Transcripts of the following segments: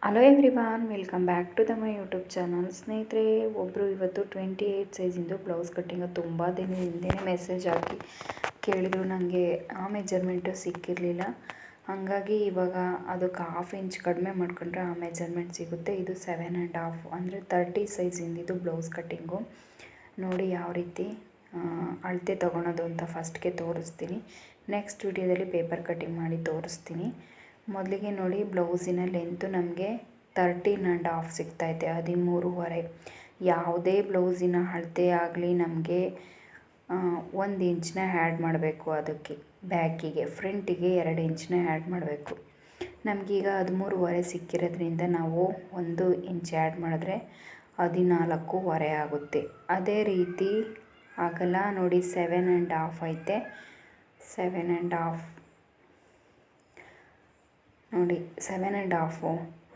Hello everyone, welcome back to my YouTube channel. ಸ್ನೇಹಿತರೆ, ಒಬ್ಬರು ಇವತ್ತು 28 ಸೈಜಿಂದು ಬ್ಲೌಸ್ ಕಟ್ಟಿಂಗು ತುಂಬ ದಿನದಿಂದನೇ ಮೆಸೇಜ್ ಹಾಕಿ ಕೇಳಿದರು. ನನಗೆ ಆ ಮೆಜರ್ಮೆಂಟು ಸಿಕ್ಕಿರಲಿಲ್ಲ. ಹಾಗಾಗಿ ಇವಾಗ ಅದಕ್ಕೆ 1/2 ಇಂಚ್ ಕಡಿಮೆ ಮಾಡ್ಕೊಂಡ್ರೆ ಆ ಮೆಜರ್ಮೆಂಟ್ ಸಿಗುತ್ತೆ. ಇದು 7.5 ಅಂದರೆ 30 ಸೈಜಿಂದಿದ್ದು ಬ್ಲೌಸ್ ಕಟ್ಟಿಂಗು. ನೋಡಿ ಯಾವ ರೀತಿ ಅಳತೆ ತೊಗೊಳೋದು ಅಂತ ಫಸ್ಟ್ಗೆ ತೋರಿಸ್ತೀನಿ. ನೆಕ್ಸ್ಟ್ ವಿಡಿಯೋದಲ್ಲಿ ಪೇಪರ್ ಕಟ್ಟಿಂಗ್ ಮಾಡಿ ತೋರಿಸ್ತೀನಿ. ಮೊದಲಿಗೆ ನೋಡಿ, ಬ್ಲೌಸಿನ ಲೆಂತು ನಮಗೆ 13.5 ಸಿಗ್ತಾಯಿದೆ, 13.5. ಯಾವುದೇ ಬ್ಲೌಸಿನ ಅಳತೆ ಆಗಲಿ ನಮಗೆ 1 ಇಂಚನ್ನ ಆ್ಯಡ್ ಮಾಡಬೇಕು. ಅದಕ್ಕೆ ಬ್ಯಾಕಿಗೆ ಫ್ರಂಟಿಗೆ 2 ಇಂಚನ್ನ ಆ್ಯಡ್ ಮಾಡಬೇಕು. ನಮಗೀಗ 13.5 ಸಿಕ್ಕಿರೋದ್ರಿಂದ ನಾವು 1 ಇಂಚ್ ಆ್ಯಡ್ ಮಾಡಿದ್ರೆ 14.5 ಆಗುತ್ತೆ. ಅದೇ ರೀತಿ ಅಗಲ ನೋಡಿ 7.5 ಐತೆ. 7.5 ನೋಡಿ, 7.5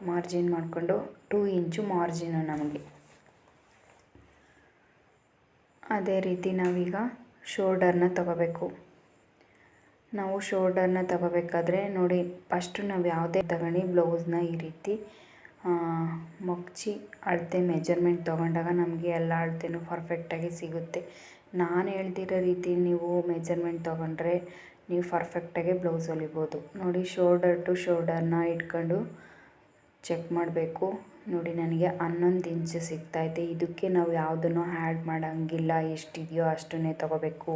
ಮಾರ್ಜಿನ್ ಮಾಡಿಕೊಂಡು 2 ಇಂಚು ಮಾರ್ಜಿನು ನಮಗೆ. ಅದೇ ರೀತಿ ನಾವೀಗ ಶೋಲ್ಡರ್ನ ತಗೋಬೇಕು. ನಾವು ಶೋಲ್ಡರ್ನ ತಗೋಬೇಕಾದ್ರೆ ನೋಡಿ, ಫಸ್ಟು ನಾವು ಯಾವುದೇ ತಗೊಂಡು ಬ್ಲೌಸ್ನ ಈ ರೀತಿ ಮಗ್ಚಿ ಅಳತೆ ಮೆಜರ್ಮೆಂಟ್ ತೊಗೊಂಡಾಗ ನಮಗೆ ಎಲ್ಲ ಅಳತೆನೂ ಪರ್ಫೆಕ್ಟಾಗಿ ಸಿಗುತ್ತೆ. ನಾನು ಹೇಳ್ತಿರೋ ರೀತಿ ನೀವು ಮೆಜರ್ಮೆಂಟ್ ತೊಗೊಂಡ್ರೆ ನೀವು ಪರ್ಫೆಕ್ಟಾಗಿ ಬ್ಲೌಸ್ ಹೊಲಿಬೋದು. ನೋಡಿ, ಶೋಲ್ಡರ್ ಟು ಶೋಲ್ಡರ್ನ ಇಟ್ಕೊಂಡು ಚೆಕ್ ಮಾಡಬೇಕು. ನೋಡಿ, ನನಗೆ 11 ಇಂಚು ಸಿಗ್ತಾಯಿದೆ. ಇದಕ್ಕೆ ನಾವು ಯಾವುದನ್ನು ಆ್ಯಡ್ ಮಾಡೋಂಗಿಲ್ಲ, ಎಷ್ಟಿದೆಯೋ ಅಷ್ಟನ್ನೇ ತೊಗೋಬೇಕು.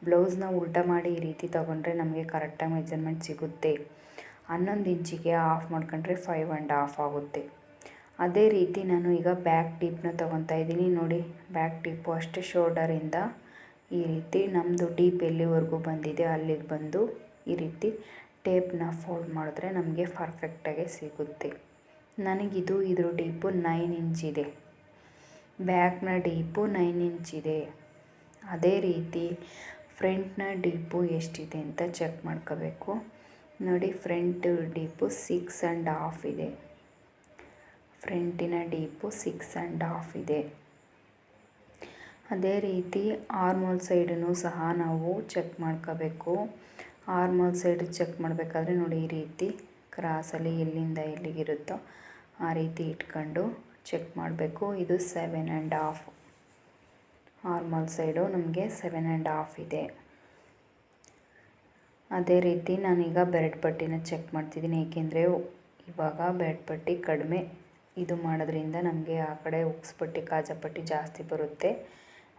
ಬ್ಲೌಸ್ನ ಉಲ್ಟಾ ಮಾಡಿ ಈ ರೀತಿ ತೊಗೊಂಡ್ರೆ ನಮಗೆ ಕರೆಕ್ಟಾಗಿ ಮೆಜರ್ಮೆಂಟ್ ಸಿಗುತ್ತೆ. 11 ಇಂಚಿಗೆ ಆಫ್ ಮಾಡ್ಕೊಂಡ್ರೆ 5.5 ಆಗುತ್ತೆ. ಅದೇ ರೀತಿ ನಾನು ಈಗ ಬ್ಯಾಕ್ ಡೀಪ್ನ ತೊಗೊತಾ ಇದ್ದೀನಿ. ನೋಡಿ, ಬ್ಯಾಕ್ ಡೀಪು ಅಷ್ಟೇ ಶೋಲ್ಡರಿಂದ ಈ ರೀತಿ ನಮ್ಮದು ಡೀಪ್ ಎಲ್ಲಿವರೆಗೂ ಬಂದಿದೆ ಅಲ್ಲಿಗೆ ಬಂದು ಈ ರೀತಿ ಟೇಪ್ನ ಫೋಲ್ಡ್ ಮಾಡಿದ್ರೆ ನಮಗೆ ಪರ್ಫೆಕ್ಟಾಗಿ ಸಿಗುತ್ತೆ. ನನಗಿದು ಇದ್ರ ಡೀಪು 9 ಇಂಚಿದೆ, ಬ್ಯಾಕ್ನ ಡೀಪು 9 ಇಂಚಿದೆ. ಅದೇ ರೀತಿ ಫ್ರಂಟ್ನ ಡೀಪು ಎಷ್ಟಿದೆ ಅಂತ ಚೆಕ್ ಮಾಡ್ಕೋಬೇಕು. ನೋಡಿ, ಫ್ರಂಟ್ ಡೀಪು 6.5 ಇದೆ. ಫ್ರಂಟಿನ ಡೀಪು 6.5 ಇದೆ. ಅದೇ ರೀತಿ ಆರ್ಮೋಲ್ ಸೈಡನ್ನು ಸಹ ನಾವು ಚೆಕ್ ಮಾಡ್ಕೋಬೇಕು. ಆರ್ಮೋಲ್ ಸೈಡ್ ಚೆಕ್ ಮಾಡಬೇಕಾದ್ರೆ ನೋಡಿ, ಈ ರೀತಿ ಕ್ರಾಸಲ್ಲಿ ಎಲ್ಲಿಂದ ಎಲ್ಲಿಗಿರುತ್ತೋ ಆ ರೀತಿ ಇಟ್ಕೊಂಡು ಚೆಕ್ ಮಾಡಬೇಕು. ಇದು 7.5. ಆರ್ಮೋಲ್ ಸೈಡು ನಮಗೆ 7.5 ಇದೆ. ಅದೇ ರೀತಿ ನಾನೀಗ ಬೆರಡು ಪಟ್ಟಿನ ಚೆಕ್ ಮಾಡ್ತಿದ್ದೀನಿ, ಏಕೆಂದರೆ ಇವಾಗ ಬೆರಡು ಪಟ್ಟಿ ಕಡಿಮೆ ಇದು ಮಾಡೋದ್ರಿಂದ ನಮಗೆ ಆ ಕಡೆ ಉಕ್ಸ್ ಪಟ್ಟಿ ಕಾಜಾಪಟ್ಟಿ ಜಾಸ್ತಿ ಬರುತ್ತೆ.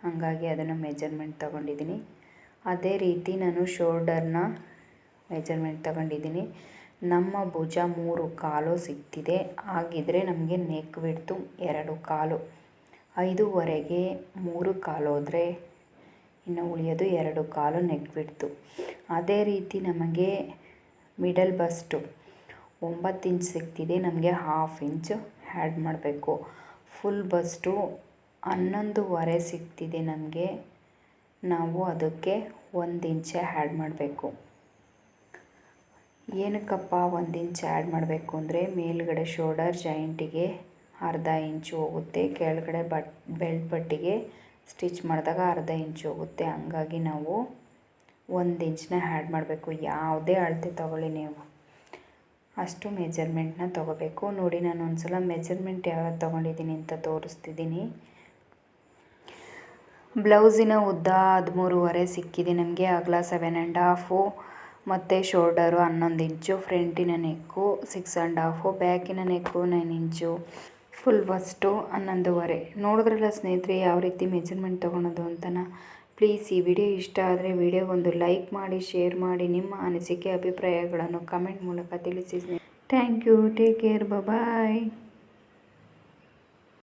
ಹಾಗಾಗಿ ಅದನ್ನು ಮೆಜರ್ಮೆಂಟ್ ತೊಗೊಂಡಿದ್ದೀನಿ. ಅದೇ ರೀತಿ ನಾನು ಶೋಲ್ಡರ್ನ ಮೆಜರ್ಮೆಂಟ್ ತೊಗೊಂಡಿದ್ದೀನಿ. ನಮ್ಮ ಭುಜ 3.25 ಸಿಗ್ತಿದೆ. ಹಾಗಿದ್ರೆ ನಮಗೆ ನೆಕ್ ವಿಡ್ತು 2.25. 5.5ಗೆ 3.25 ಹೋದರೆ ಇನ್ನು ಉಳಿಯೋದು 2.25 ನೆಕ್ ವಿಡ್ತು. ಅದೇ ರೀತಿ ನಮಗೆ ಮಿಡಲ್ ಬಸ್ಟು 9 ಇಂಚ್ ಸಿಗ್ತಿದೆ. ನಮಗೆ 1/2 ಇಂಚು ಆ್ಯಡ್ ಮಾಡಬೇಕು. ಫುಲ್ ಬಸ್ಟು 11.5 ಸಿಗ್ತಿದೆ ನಮಗೆ. ನಾವು ಅದಕ್ಕೆ 1 ಇಂಚೆ ಆ್ಯಡ್ ಮಾಡಬೇಕು. ಏನಕ್ಕಪ್ಪ 1 ಇಂಚ್ ಆ್ಯಡ್ ಮಾಡಬೇಕು ಅಂದರೆ, ಮೇಲ್ಗಡೆ ಶೋಲ್ಡರ್ ಜಾಯಿಂಟಿಗೆ 1/2 ಇಂಚು ಹೋಗುತ್ತೆ, ಕೆಳಗಡೆ ಬೆಲ್ಟ್ ಪಟ್ಟಿಗೆ ಸ್ಟಿಚ್ ಮಾಡಿದಾಗ 1/2 ಇಂಚು ಹೋಗುತ್ತೆ. ಹಂಗಾಗಿ ನಾವು 1 ಇಂಚನ್ನ ಆ್ಯಡ್ ಮಾಡಬೇಕು. ಯಾವುದೇ ಅಳತೆ ತೊಗೊಳ್ಳಿ ನೀವು, ಅಷ್ಟು ಮೆಜರ್ಮೆಂಟ್ನ ತೊಗೋಬೇಕು. ನೋಡಿ, ನಾನು ಒಂದ್ಸಲ ಮೆಜರ್ಮೆಂಟ್ ಯಾವ್ದು ತೊಗೊಂಡಿದ್ದೀನಿ ಅಂತ ತೋರಿಸ್ತಿದ್ದೀನಿ. ಬ್ಲೌಸಿನ ಉದ್ದ 13.5 ಸಿಕ್ಕಿದೆ ನಮಗೆ. ಅಗಲ 7.5 ಮತ್ತು ಶೋಲ್ಡರು 11 ಇಂಚು, ಫ್ರಂಟಿನ ನೆಕ್ಕು 6.5, ಬ್ಯಾಕಿನ ನೆಕ್ಕು 9 ಇಂಚು, ಫುಲ್ ಬಸ್ಟು 11.5. ನೋಡಿದ್ರಲ್ಲ ಸ್ನೇಹಿತರೆ, ಯಾವ ರೀತಿ ಮೆಜರ್ಮೆಂಟ್ ತೊಗೊಳೋದು ಅಂತನ. ಪ್ಲೀಸ್ ಈ ವಿಡಿಯೋ ಇಷ್ಟ ಆದರೆ ವಿಡಿಯೋಗೊಂದು ಲೈಕ್ ಮಾಡಿ, ಶೇರ್ ಮಾಡಿ, ನಿಮ್ಮ ಅನಿಸಿಕೆ ಅಭಿಪ್ರಾಯಗಳನ್ನು ಕಮೆಂಟ್ ಮೂಲಕ ತಿಳಿಸಿ. Thank you. Take care. Bye.